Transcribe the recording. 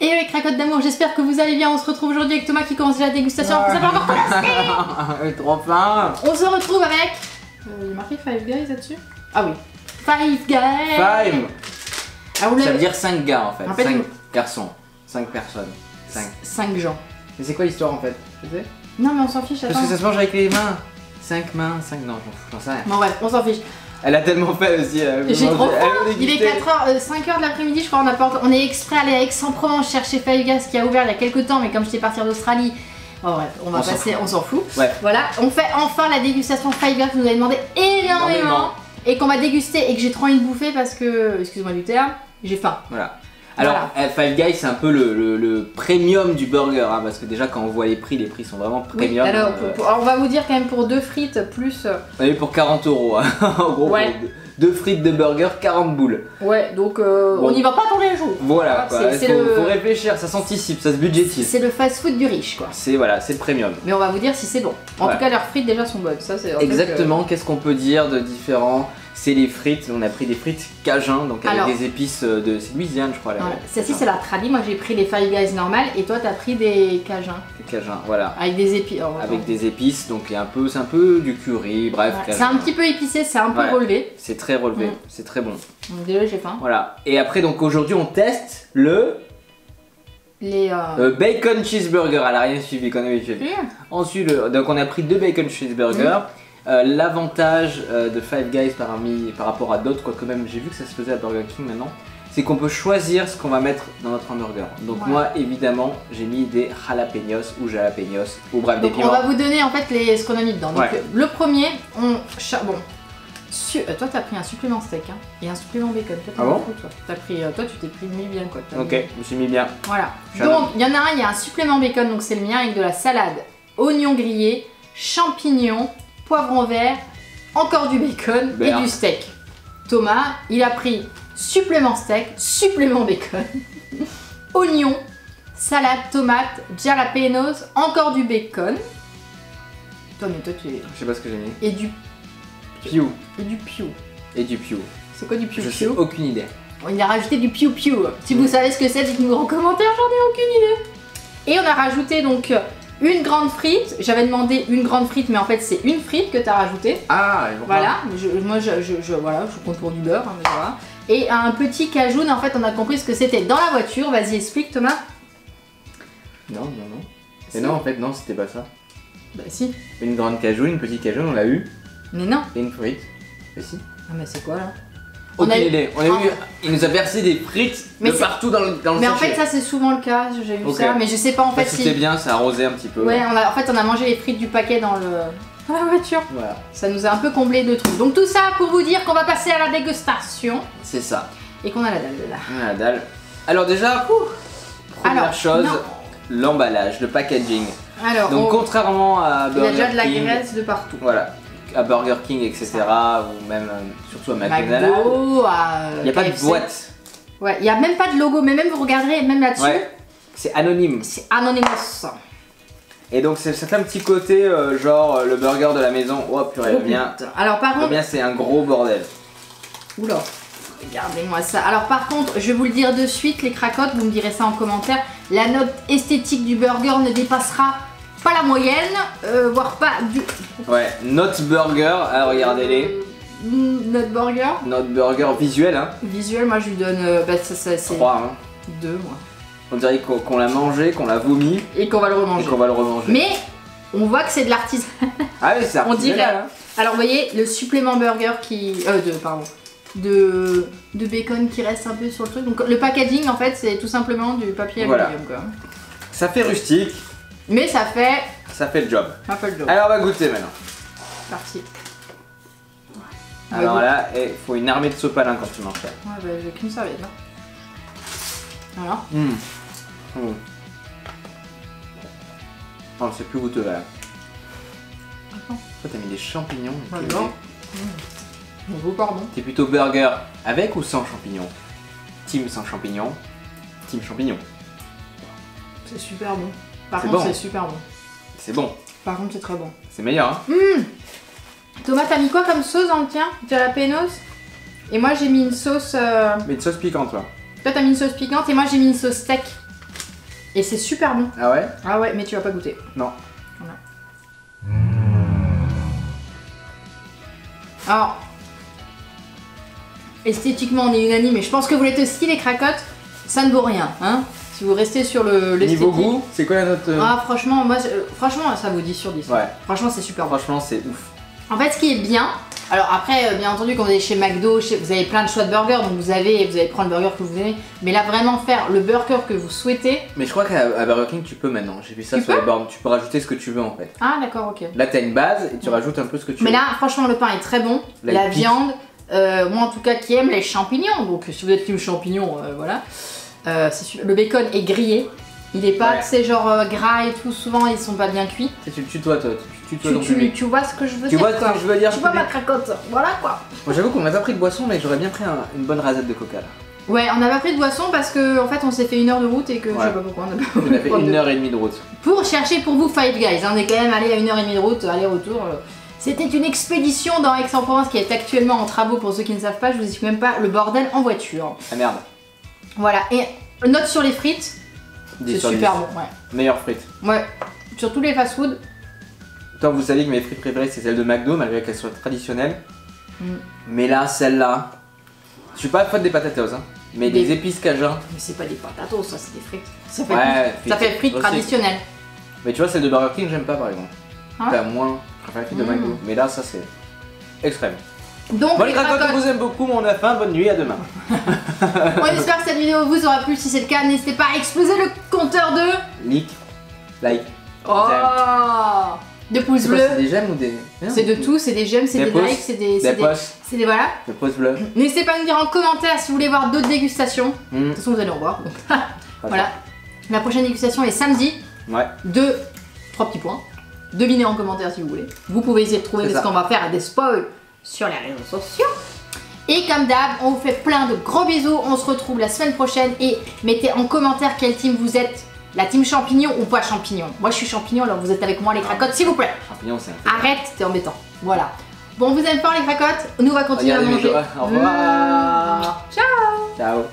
Et les cracottes d'amour, j'espère que vous allez bien. On se retrouve aujourd'hui avec Thomas qui commence la dégustation. Vous avez encore commencé. Trop faim. On se retrouve avec... il est marqué Five Guys là-dessus. Ah oui. Five Guys. Five. Ah, Ça veut dire 5 gars en fait. En fait, 5 garçons. 5 personnes. 5 gens. Mais c'est quoi l'histoire en fait? Tu sais? Non mais on s'en fiche, attends. Parce que ça se mange avec les mains. 5 mains, 5... Non, j'en sais rien. Bon bref, on s'en fiche. Elle a tellement fait aussi. J'ai trop faim. Il est 4h, 5h de l'après-midi, je crois. On est exprès allé à Aix-en-Provence chercher Five Guys qui a ouvert il y a quelques temps, mais comme j'étais partie d'Australie, bon bref, on s'en fout. Ouais. Voilà, on fait enfin la dégustation Five Guys que vous avez demandé énormément et qu'on va déguster et que j'ai trop envie de bouffer parce que, excuse-moi du terme, j'ai faim. Voilà. Alors, Five Guys, c'est un peu le premium du burger, hein, parce que déjà quand on voit les prix sont vraiment premium. Oui, alors, alors, on va vous dire quand même pour 2 frites plus... On est pour 40 €, hein. En gros, ouais. Pour 2 frites de burger, 40 boules. Ouais, donc bon. on n'y va pas tous les jours. Voilà, quoi. Faut réfléchir, ça s'anticipe, ça se budgétise. C'est le fast-food du riche, quoi. C'est le premium. Mais on va vous dire si c'est bon. En tout cas, leurs frites déjà sont bonnes. Ça, c'est exactement, qu'est-ce qu'on peut dire de différent? C'est les frites, on a pris des frites Cajun, donc avec des épices de... C'est Louisiane je crois. Voilà. Celle-ci c'est la tradie, moi j'ai pris les Five Guys normales et toi t'as pris des Cajun. Des Cajun, voilà. Avec des épices. Oh, avec des épices, donc c'est un peu du curry, bref. Ouais. C'est un petit peu épicé, c'est un peu relevé. C'est très relevé, c'est très bon. Donc déjà j'ai faim. Voilà, et après donc aujourd'hui on teste le... bacon cheeseburger, elle a rien suivi qu'on avait fait. Ensuite, donc on a pris 2 bacon cheeseburgers. L'avantage de Five Guys par rapport à d'autres, quoique même j'ai vu que ça se faisait à Burger King maintenant, c'est qu'on peut choisir ce qu'on va mettre dans notre hamburger. Donc moi évidemment j'ai mis des jalapenos ou bref des piments. On va vous donner en fait ce qu'on a mis dedans. Donc le premier, toi t'as pris un supplément steak hein, et un supplément bacon. Toi, ah bon toi tu t'es pris mis bien quoi. Ok, je me suis mis bien. Voilà. Donc il y en a un, il y a un supplément bacon, donc c'est le mien avec de la salade, oignons grillés, champignons, poivron vert, encore du bacon et du steak. Thomas, il a pris supplément steak, supplément bacon, oignon, salade, tomate, jalapenos, encore du bacon. Toi, mais toi tu es... Je sais pas ce que j'ai mis. Et du... Piou. Et du piou. Et du piou. C'est quoi du piou? Je sais aucune idée. Il a rajouté du piou piou. Si vous savez ce que c'est, dites-nous en commentaire, j'en ai aucune idée. Et on a rajouté donc... une grande frite, j'avais demandé une grande frite mais en fait c'est une frite que tu as rajouté. Ah, voilà, moi je compte pour du beurre, hein, mais voilà. Et un petit cajoun, en fait on a compris ce que c'était dans la voiture, vas-y explique Thomas. Non. Et non en fait non c'était pas ça. Bah si. Une grande cajoun, une petite cajoun on l'a eu. Mais non. Et une frite. Mais si. Ah mais c'est quoi là? Aucune idée. On a eu, il nous a versé des frites de partout dans le Mais en fait ça c'est souvent le cas, j'ai vu ça, mais je sais pas en fait si... C'était bien, ça arrosait un petit peu. Ouais, en fait on a mangé les frites du paquet dans la voiture. Voilà. Ça nous a un peu comblé de trucs. Donc tout ça pour vous dire qu'on va passer à la dégustation. C'est ça. Et qu'on a la dalle là. On a la dalle. Alors déjà, première chose, l'emballage, le packaging. Alors, donc contrairement à Burger King... Il y a déjà de la graisse de partout. Voilà. À Burger King, etc. ou même surtout à McDonald's. Il n'y a pas de boîte. Ouais, il n'y a même pas de logo, mais même vous regarderez, même là-dessus. Ouais, c'est anonyme. C'est anonymous. Et donc ça fait un petit côté genre le burger de la maison. Oh purée, le mien. Alors par contre. Le mien c'est un gros bordel. Oula. Regardez-moi ça. Alors par contre, je vais vous le dire de suite, les cracottes, vous me direz ça en commentaire. La note esthétique du burger ne dépassera pas la moyenne, voire pas du... Ouais, notre burger, regardez-les. Notre burger. Notre burger visuel, hein. Visuel, moi je lui donne... c'est 3, hein. 2, moi. On dirait qu'on l'a mangé, qu'on l'a vomi. Et qu'on va le remanger. Mais on voit que c'est de l'artisanat. Ah oui, c'est artisanal. On dirait. Hein. Alors vous voyez, le supplément burger qui... de bacon qui reste un peu sur le truc. Donc le packaging en fait c'est tout simplement du papier aluminium quoi. Ça fait rustique. Mais ça fait... Ça fait le job. Ça fait le job. Alors on va goûter maintenant. Parti. Alors là, il faut une armée de sopalin quand tu manges ça. Ouais bah j'ai qu'une serviette là. Voilà. Oh c'est plus goûteux là. Toi t'as mis des champignons. Bon, pardon. T'es plutôt burger avec ou sans champignons? Team sans champignons. Team champignons. C'est super bon. Par contre c'est super bon. C'est bon. Par contre c'est très bon. C'est meilleur hein. Thomas t'as mis quoi comme sauce dans le tien? Jalapenos. Et moi j'ai mis une sauce... Mais une sauce piquante toi. Toi t'as mis une sauce piquante et moi j'ai mis une sauce steak. Et c'est super bon. Ah ouais? Ah ouais, mais tu vas pas goûter. Non. Voilà. Alors, esthétiquement on est unanime, mais je pense que vous l'êtes aussi les cracottes, ça ne vaut rien, hein. Si vous restez sur l'esthétique. Niveau goût, c'est quoi la note Ah franchement, moi, franchement ça vaut 10 sur 10. Ouais. Franchement c'est super bon. Franchement c'est ouf. En fait ce qui est bien, alors après bien entendu quand vous allez chez McDo, vous avez plein de choix de burgers, donc vous allez prendre le burger que vous aimez, mais là vraiment faire le burger que vous souhaitez. Mais je crois qu'à Burger King tu peux maintenant, j'ai vu ça sur les bornes, tu peux rajouter ce que tu veux en fait. Ah d'accord, ok. Là t'as une base et tu rajoutes un peu ce que tu veux. Mais là franchement le pain est très bon, la viande, moi en tout cas qui aime les champignons, donc si vous êtes team champignons, voilà. Le bacon est grillé, il est pas, c'est genre gras et tout, souvent ils sont pas bien cuits. Tu le tutoies toi, tu vois ce que je veux dire. Tu vois ce quoi. que je veux dire. Tu vois ma cracotte, voilà quoi. Bon, j'avoue qu'on n'a pas pris de boisson, mais j'aurais bien pris une bonne rasette de coca là. Ouais, on n'a pas pris de boisson parce que en fait on s'est fait 1 heure de route et que je sais pas pourquoi on a pas. On a fait 1h30 de route. Pour chercher pour vous Five Guys, on est quand même allé à 1h30 de route, aller-retour. C'était une expédition dans Aix-en-Provence qui est actuellement en travaux pour ceux qui ne savent pas, je vous explique même pas le bordel en voiture. Ah merde. Voilà, et note sur les frites, c'est super bon, ouais. Meilleures frites. Ouais, sur tous les fast-food. Tant vous savez que mes frites préférées c'est celles de McDo, malgré qu'elles soient traditionnelles. Mais là, celle-là, je suis pas fan des patatos, hein. Mais des épices cajun. Mais c'est pas des patatos, ça c'est des frites. Ça fait frites traditionnelles. Mais tu vois, celle de Burger King, j'aime pas par exemple. Ah T'as moins, je préfère les frites de McDo. Mais là, ça c'est extrême. Donc, bon, les cracottes, on vous aime beaucoup, on a faim, bonne nuit, à demain. On espère que cette vidéo vous aura plu. Si c'est le cas, n'hésitez pas à exploser le compteur de like. Oh, de pouces bleus. C'est des j'aime ou des. C'est de tout, c'est des j'aime, c'est des likes, c'est des. C'est des voilà. Des pouces bleus. N'hésitez pas à nous dire en commentaire si vous voulez voir d'autres dégustations. De toute façon, vous allez en voir. Voilà. La prochaine dégustation est samedi. Ouais. 3 petits points. Devinez en commentaire si vous voulez. Vous pouvez essayer de trouver ce qu'on va faire, des spoils sur les réseaux sociaux. Et comme d'hab, on vous fait plein de gros bisous. On se retrouve la semaine prochaine et mettez en commentaire quelle team vous êtes. La team champignon ou pas champignon. Moi je suis champignon, alors vous êtes avec moi les cracottes s'il vous plaît. Champignon c'est arrête, t'es embêtant. Voilà. Bon, on vous aime fort les cracottes. Nous on va continuer à manger. Au revoir. Ciao. Ciao.